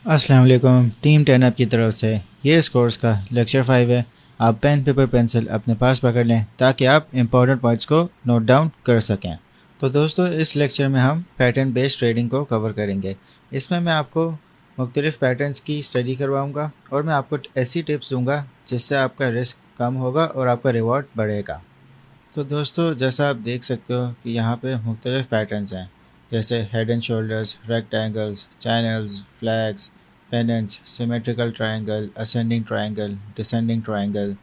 अस्सलाम वालेकुम। Team 10 up की तरफ से ये इस कोर्स का लेक्चर 5 है। आप पेन पेपर पेंसिल अपने पास पकड़ लें ताकि आप इंपॉर्टेंट पॉइंट्स को नोट डाउन कर सकें। तो दोस्तों, इस लेक्चर में हम पैटर्न बेस्ड ट्रेडिंग को कवर करेंगे। इसमें मैं आपको मुख्तलिफ़ पैटर्न्स की स्टडी करवाऊंगा और मैं आपको ऐसी टिप्स दूंगा जिससे आपका रिस्क कम होगा और आपका रिवॉर्ड बढ़ेगा। तो दोस्तों, जैसा आप देख सकते हो कि यहाँ पे मुख्तलिफ़ पैटर्न्स हैं, जैसे head and shoulders, rectangles, channels, flags, pennants, symmetrical triangle, ascending triangle, descending triangle,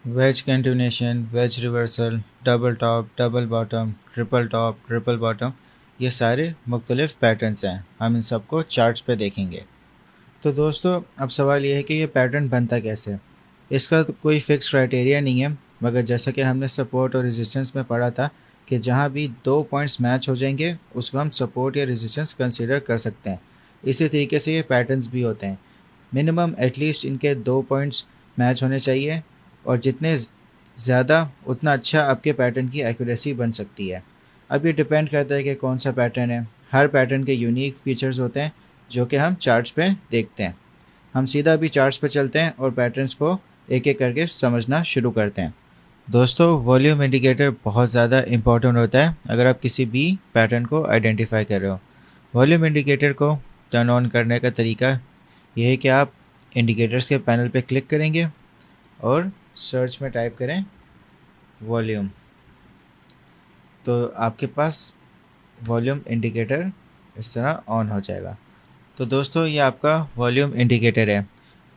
wedge continuation, wedge reversal, double top, double bottom, triple top, triple bottom. ये सारे मुख्तलिफ़ पैटर्न्स हैं। हम इन सबको चार्ट्स पे देखेंगे। तो दोस्तों, अब सवाल ये है कि ये पैटर्न बनता कैसे है। इसका तो कोई फिक्स क्राइटेरिया नहीं है, मगर जैसा कि हमने सपोर्ट और रेजिस्टेंस में पढ़ा था कि जहाँ भी दो पॉइंट्स मैच हो जाएंगे उसको हम सपोर्ट या रेजिस्टेंस कंसीडर कर सकते हैं। इसी तरीके से ये पैटर्न्स भी होते हैं। मिनिमम एटलीस्ट इनके दो पॉइंट्स मैच होने चाहिए, और जितने ज़्यादा उतना अच्छा आपके पैटर्न की एक्यूरेसी बन सकती है। अब ये डिपेंड करता है कि कौन सा पैटर्न है। हर पैटर्न के यूनिक फीचर्स होते हैं जो कि हम चार्ट्स पे देखते हैं। हम सीधा भी चार्ट्स पे चलते हैं और पैटर्न्स को एक एक करके समझना शुरू करते हैं। दोस्तों, वॉल्यूम इंडिकेटर बहुत ज़्यादा इंपॉर्टेंट होता है अगर आप किसी भी पैटर्न को आइडेंटिफाई कर रहे हो। वॉल्यूम इंडिकेटर को टर्न ऑन करने का तरीका ये है कि आप इंडिकेटर्स के पैनल पे क्लिक करेंगे और सर्च में टाइप करें वॉल्यूम। तो आपके पास वॉल्यूम इंडिकेटर इस तरह ऑन हो जाएगा। तो दोस्तों, ये आपका वॉल्यूम इंडिकेटर है।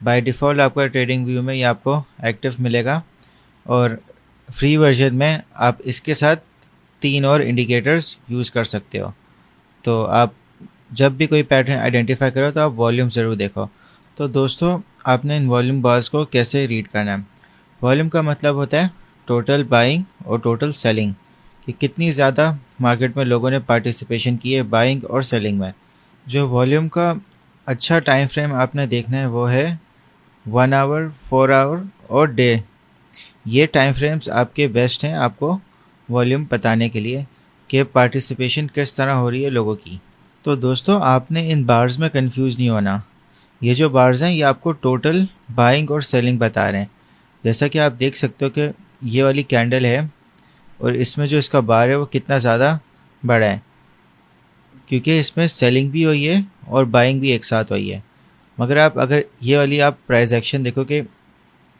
बाय डिफ़ॉल्ट आपका ट्रेडिंग व्यू में ये आपको एक्टिव मिलेगा, और फ्री वर्जन में आप इसके साथ तीन और इंडिकेटर्स यूज़ कर सकते हो। तो आप जब भी कोई पैटर्न आइडेंटिफाई करो तो आप वॉल्यूम ज़रूर देखो। तो दोस्तों, आपने इन वॉल्यूम बार्स को कैसे रीड करना है। वॉल्यूम का मतलब होता है टोटल बाइंग और टोटल सेलिंग, कि कितनी ज़्यादा मार्केट में लोगों ने पार्टिसिपेशन की है बाइंग और सेलिंग में। जो वॉल्यूम का अच्छा टाइम फ्रेम आपने देखना है वो है 1 आवर, 4 आवर और डे। ये टाइम फ्रेम्स आपके बेस्ट हैं आपको वॉल्यूम बताने के लिए कि पार्टिसिपेशन किस तरह हो रही है लोगों की। तो दोस्तों, आपने इन बार्स में कंफ्यूज नहीं होना। ये जो बार्स हैं ये आपको टोटल बाइंग और सेलिंग बता रहे हैं। जैसा कि आप देख सकते हो कि ये वाली कैंडल है और इसमें जो इसका बार है वो कितना ज़्यादा बड़ा है, क्योंकि इसमें सेलिंग भी हुई है और बाइंग भी एक साथ हुई है। मगर आप अगर ये वाली आप प्राइस एक्शन देखो कि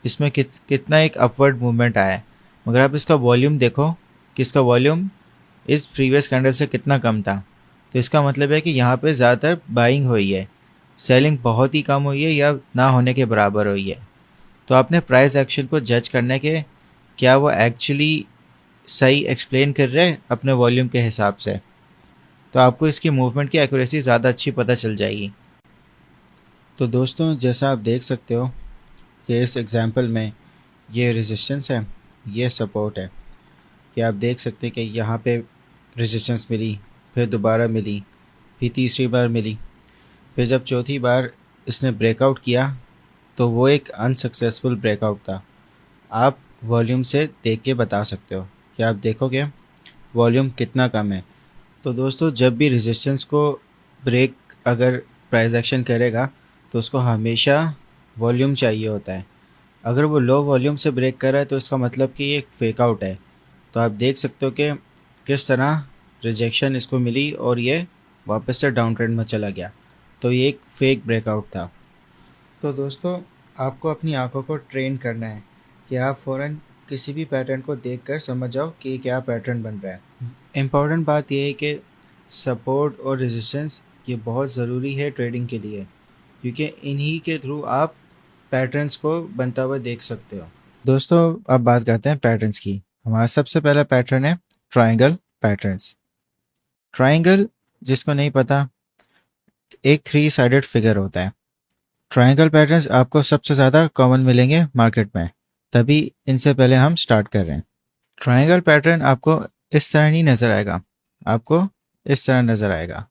इसमें कितना एक अपवर्ड मूवमेंट आया है, मगर आप इसका वॉल्यूम देखो कि इसका वॉल्यूम इस प्रीवियस कैंडल से कितना कम था। तो इसका मतलब है कि यहाँ पे ज़्यादातर बाइंग हुई है, सेलिंग बहुत ही कम हुई है या ना होने के बराबर हुई है। तो आपने प्राइस एक्शन को जज करने के क्या वो एक्चुअली सही एक्सप्लेन कर रहे हैं अपने वॉल्यूम के हिसाब से, तो आपको इसकी मूवमेंट की एक्यूरेसी ज़्यादा अच्छी पता चल जाएगी। तो दोस्तों, जैसा आप देख सकते हो कि इस एग्जांपल में ये रेजिस्टेंस है, ये सपोर्ट है। कि आप देख सकते हैं कि यहाँ पे रेजिस्टेंस मिली, फिर दोबारा मिली, फिर तीसरी बार मिली, फिर जब चौथी बार इसने ब्रेकआउट किया तो वो एक अनसक्सेसफुल ब्रेकआउट था। आप वॉल्यूम से देख के बता सकते हो कि आप देखोगे वॉल्यूम कितना कम है। तो दोस्तों, जब भी रेजिस्टेंस को ब्रेक अगर प्राइस एक्शन करेगा तो उसको हमेशा वॉल्यूम चाहिए होता है। अगर वो लो वॉल्यूम से ब्रेक कर रहा है तो इसका मतलब कि ये एक फेक आउट है। तो आप देख सकते हो कि किस तरह रिजेक्शन इसको मिली और ये वापस से डाउन ट्रेंड में चला गया। तो ये एक फेक ब्रेकआउट था। तो दोस्तों, आपको अपनी आंखों को ट्रेन करना है कि आप फ़ौरन किसी भी पैटर्न को देखकर समझ जाओ कि क्या पैटर्न बन रहा है। इम्पॉर्टेंट बात यह है कि सपोर्ट और रेजिस्टेंस ये बहुत ज़रूरी है ट्रेडिंग के लिए, क्योंकि इन्हीं के थ्रू आप पैटर्न्स को बनता हुआ देख सकते हो। दोस्तों, अब बात करते हैं पैटर्न्स की। हमारा सबसे पहला पैटर्न है ट्रायंगल पैटर्न्स। ट्रायंगल, जिसको नहीं पता, एक थ्री साइडेड फिगर होता है। ट्रायंगल पैटर्न्स आपको सबसे ज़्यादा कॉमन मिलेंगे मार्केट में, तभी इनसे पहले हम स्टार्ट कर रहे हैं। ट्रायंगल पैटर्न आपको इस तरह नहीं नज़र आएगा, आपको इस तरह नज़र आएगा।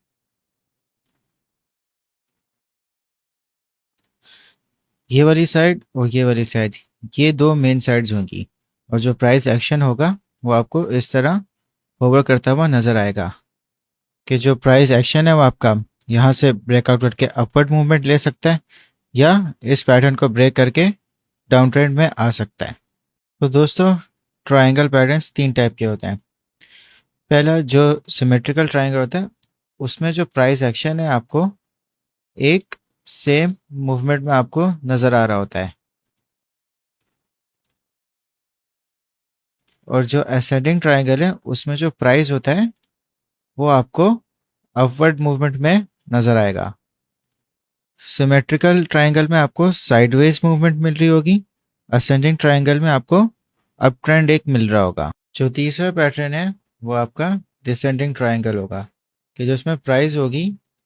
ये वाली साइड और ये वाली साइड, ये दो मेन साइड्स होंगी, और जो प्राइस एक्शन होगा वो आपको इस तरह होवर करता हुआ नज़र आएगा कि जो प्राइस एक्शन है वो आपका यहाँ से ब्रेकआउट करके अपवर्ड मूवमेंट ले सकता है या इस पैटर्न को ब्रेक करके डाउन ट्रेंड में आ सकता है। तो दोस्तों ट्रायंगल पैटर्न्स 3 टाइप के होते हैं। पहला जो सिमेट्रिकल ट्रायंगल होता है उसमें जो प्राइस एक्शन है आपको एक सेम मूवमेंट में आपको नज़र आ रहा होता है, और जो असेंडिंग ट्रायंगल है उसमें जो प्राइस होता है वो आपको अपवर्ड मूवमेंट में नज़र आएगा। सिमेट्रिकल ट्रायंगल में आपको साइडवेज मूवमेंट मिल रही होगी, असेंडिंग ट्रायंगल में आपको अप ट्रेंड एक मिल रहा होगा। जो तीसरा पैटर्न है वो आपका डिसेंडिंग ट्रायंगल होगा कि जो इसमें प्राइस होगी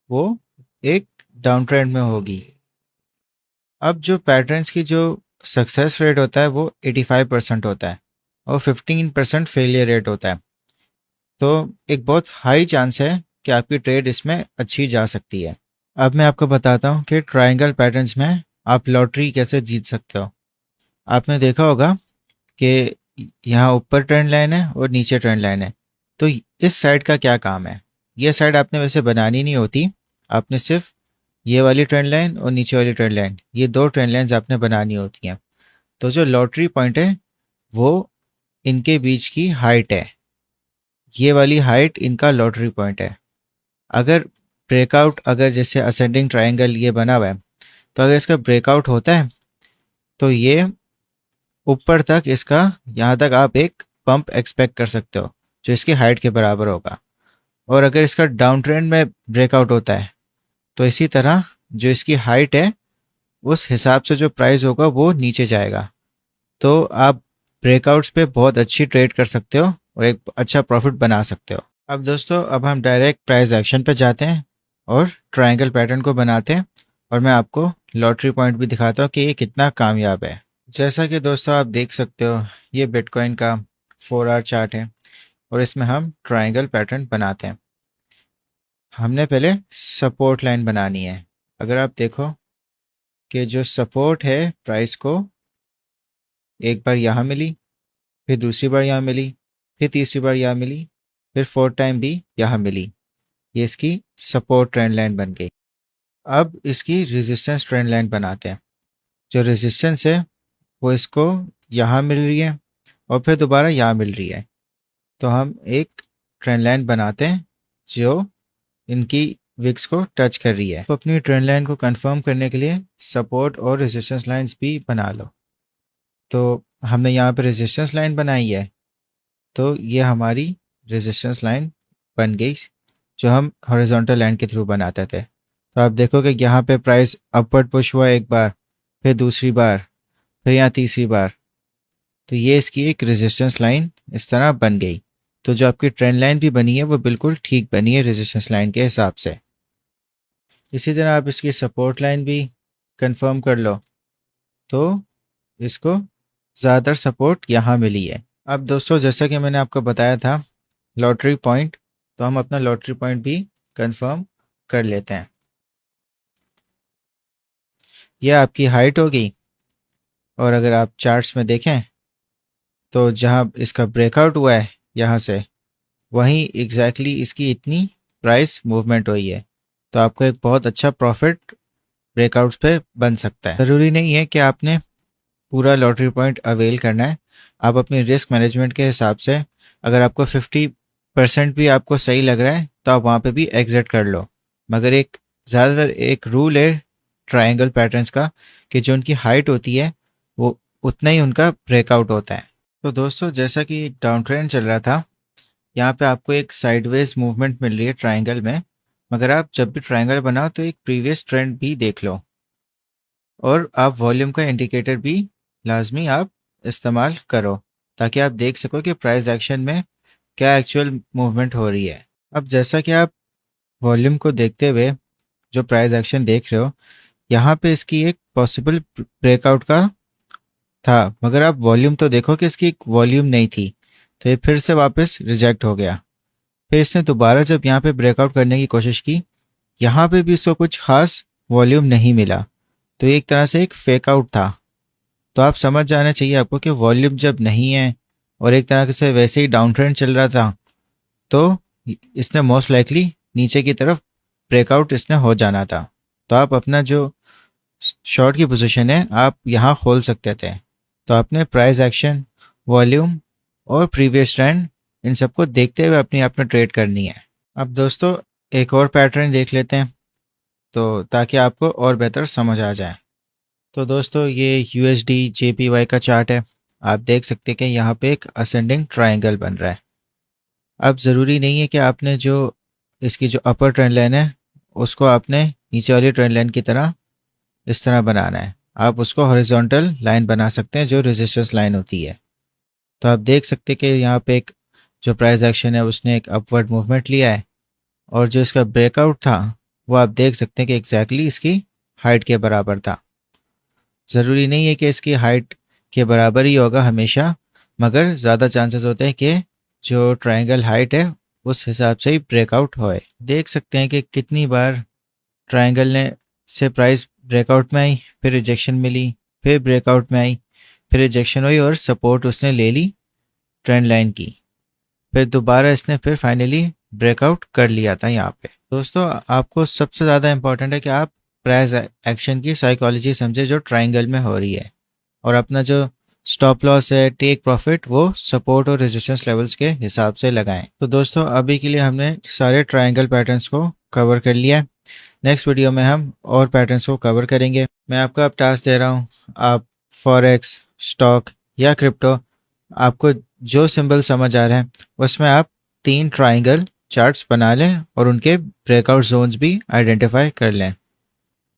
वो एक डाउन ट्रेंड में होगी। अब जो पैटर्न्स की जो सक्सेस रेट होता है वो 85% होता है और 15% फेलियर रेट होता है। तो एक बहुत हाई चांस है कि आपकी ट्रेड इसमें अच्छी जा सकती है। अब मैं आपको बताता हूँ कि ट्रायंगल पैटर्न्स में आप लॉटरी कैसे जीत सकते हो। आपने देखा होगा कि यहाँ ऊपर ट्रेंड लाइन है और नीचे ट्रेंड लाइन है, तो इस साइड का क्या काम है। ये साइड आपने वैसे बनानी नहीं होती, आपने सिर्फ ये वाली ट्रेंड लाइन और नीचे वाली ट्रेंड लाइन, ये 2 ट्रेंड लाइन्स आपने बनानी होती हैं। तो जो लॉटरी पॉइंट है वो इनके बीच की हाइट है, ये वाली हाइट इनका लॉटरी पॉइंट है। अगर ब्रेकआउट, अगर जैसे असेंडिंग ट्रायंगल ये बना हुआ है, तो अगर इसका ब्रेकआउट होता है तो ये ऊपर तक इसका, यहाँ तक आप एक पंप एक्सपेक्ट कर सकते हो जो इसकी हाइट के बराबर होगा। और अगर इसका डाउन ट्रेंड में ब्रेकआउट होता है तो इसी तरह जो इसकी हाइट है उस हिसाब से जो प्राइस होगा वो नीचे जाएगा। तो आप ब्रेकआउट्स पे बहुत अच्छी ट्रेड कर सकते हो और एक अच्छा प्रॉफिट बना सकते हो। अब दोस्तों अब हम डायरेक्ट प्राइस एक्शन पे जाते हैं और ट्रायंगल पैटर्न को बनाते हैं, और मैं आपको लॉटरी पॉइंट भी दिखाता हूँ कि ये कितना कामयाब है। जैसा कि दोस्तों आप देख सकते हो ये बिटकॉइन का 4 आवर चार्ट है और इसमें हम ट्रायंगल पैटर्न बनाते हैं। हमने पहले सपोर्ट लाइन बनानी है। अगर आप देखो कि जो सपोर्ट है प्राइस को एक बार यहाँ मिली, फिर दूसरी बार यहाँ मिली, फिर तीसरी बार यहाँ मिली, फिर 4th टाइम भी यहाँ मिली, ये इसकी सपोर्ट ट्रेंड लाइन बन गई। अब इसकी रेजिस्टेंस ट्रेंड लाइन बनाते हैं। जो रेजिस्टेंस है वो इसको यहाँ मिल रही है और फिर दोबारा यहाँ मिल रही है, तो हम एक ट्रेंड लाइन बनाते हैं जो इनकी विक्स को टच कर रही है। तो अपनी ट्रेंड लाइन को कंफर्म करने के लिए सपोर्ट और रेजिस्टेंस लाइंस भी बना लो। तो हमने यहाँ पे रेजिस्टेंस लाइन बनाई है, तो ये हमारी रेजिस्टेंस लाइन बन गई जो हम हॉरिजॉन्टल लाइन के थ्रू बनाते थे। तो आप देखोगे यहाँ पे प्राइस अपवर्ड पुश हुआ एक बार, फिर दूसरी बार, फिर यहाँ तीसरी बार, तो ये इसकी एक रेजिस्टेंस लाइन इस तरह बन गई। तो जो आपकी ट्रेंड लाइन भी बनी है वो बिल्कुल ठीक बनी है रेजिस्टेंस लाइन के हिसाब से। इसी तरह आप इसकी सपोर्ट लाइन भी कंफर्म कर लो, तो इसको ज़्यादातर सपोर्ट यहाँ मिली है। अब दोस्तों जैसा कि मैंने आपको बताया था लॉटरी पॉइंट, तो हम अपना लॉटरी पॉइंट भी कंफर्म कर लेते हैं। यह आपकी हाइट होगी, और अगर आप चार्ट्स में देखें तो जहाँ इसका ब्रेकआउट हुआ है यहाँ से, वहीं एग्जैक्टली इसकी इतनी प्राइस मूवमेंट हुई है। तो आपको एक बहुत अच्छा प्रॉफिट ब्रेकआउट्स पे बन सकता है। ज़रूरी नहीं है कि आपने पूरा लॉटरी पॉइंट अवेल करना है, आप अपनी रिस्क मैनेजमेंट के हिसाब से अगर आपको 50% भी आपको सही लग रहा है तो आप वहाँ पे भी एग्जिट कर लो। मगर एक ज़्यादातर एक रूल है ट्रायंगल पैटर्न्स का कि जो उनकी हाइट होती है वो उतना ही उनका ब्रेकआउट होता है। तो दोस्तों जैसा कि एक डाउन ट्रेंड चल रहा था, यहाँ पे आपको एक साइडवेज मूवमेंट मिल रही है ट्रायंगल में, मगर आप जब भी ट्रायंगल बनाओ तो एक प्रीवियस ट्रेंड भी देख लो, और आप वॉल्यूम का इंडिकेटर भी लाजमी आप इस्तेमाल करो ताकि आप देख सको कि प्राइस एक्शन में क्या एक्चुअल मूवमेंट हो रही है। अब जैसा कि आप वॉल्यूम को देखते हुए जो प्राइस एक्शन देख रहे हो, यहाँ पे इसकी एक पॉसिबल ब्रेकआउट का था, मगर आप वॉल्यूम तो देखो कि इसकी एक वॉल्यूम नहीं थी, तो ये फिर से वापस रिजेक्ट हो गया। फिर इसने दोबारा जब यहाँ पे ब्रेकआउट करने की कोशिश की, यहाँ पे भी इसको कुछ खास वॉल्यूम नहीं मिला, तो एक तरह से एक फेक आउट था। तो आप समझ जाना चाहिए आपको कि वॉल्यूम जब नहीं है और एक तरह से वैसे ही डाउन ट्रेंड चल रहा था, तो इसने मोस्ट लाइकली नीचे की तरफ ब्रेकआउट इसने हो जाना था। तो आप अपना जो शॉर्ट की पोजीशन है आप यहाँ खोल सकते थे। तो आपने प्राइस एक्शन, वॉल्यूम और प्रीवियस ट्रेंड इन सबको देखते हुए अपनी आप में ट्रेड करनी है। अब दोस्तों एक और पैटर्न देख लेते हैं तो ताकि आपको और बेहतर समझ आ जाए। तो दोस्तों ये USD JPY का चार्ट है। आप देख सकते हैं कि यहाँ पे एक असेंडिंग ट्रायंगल बन रहा है। अब ज़रूरी नहीं है कि आपने जो इसकी जो अपर ट्रेंड लाइन है उसको आपने नीचे वाली ट्रेंड लाइन की तरह इस तरह बनाना है। आप उसको हॉरिजॉन्टल लाइन बना सकते हैं जो रेजिस्टेंस लाइन होती है। तो आप देख सकते हैं कि यहाँ पे एक जो प्राइस एक्शन है उसने एक अपवर्ड मूवमेंट लिया है और जो इसका ब्रेकआउट था वो आप देख सकते हैं कि एग्जैक्टली इसकी हाइट के बराबर था। ज़रूरी नहीं है कि इसकी हाइट के बराबर ही होगा हमेशा, मगर ज़्यादा चांसेस होते हैं कि जो ट्रायंगल हाइट है उस हिसाब से ही ब्रेकआउट होए। देख सकते हैं कि कितनी बार ट्रायंगल ने से प्राइस ब्रेकआउट में आई, फिर रिजेक्शन मिली, फिर ब्रेकआउट में आई, फिर रिजेक्शन हुई और सपोर्ट उसने ले ली ट्रेंड लाइन की। फिर दोबारा इसने फिर फाइनली ब्रेकआउट कर लिया था यहाँ पे। दोस्तों आपको सबसे ज़्यादा इम्पोर्टेंट है कि आप प्राइस एक्शन की साइकोलॉजी समझे जो ट्रायंगल में हो रही है और अपना जो स्टॉप लॉस है, टेक प्रॉफिट, वो सपोर्ट और रेजिस्टेंस लेवल्स के हिसाब से लगाएं। तो दोस्तों अभी के लिए हमने सारे ट्रायंगल पैटर्न्स को कवर कर लिया है। नेक्स्ट वीडियो में हम और पैटर्न्स को कवर करेंगे। मैं आपको अब टास्क दे रहा हूँ, आप फॉरेक्स, स्टॉक या क्रिप्टो, आपको जो सिंबल समझ आ रहा है उसमें आप 3 ट्रायंगल चार्ट्स बना लें और उनके ब्रेकआउट जोन्स भी आइडेंटिफाई कर लें।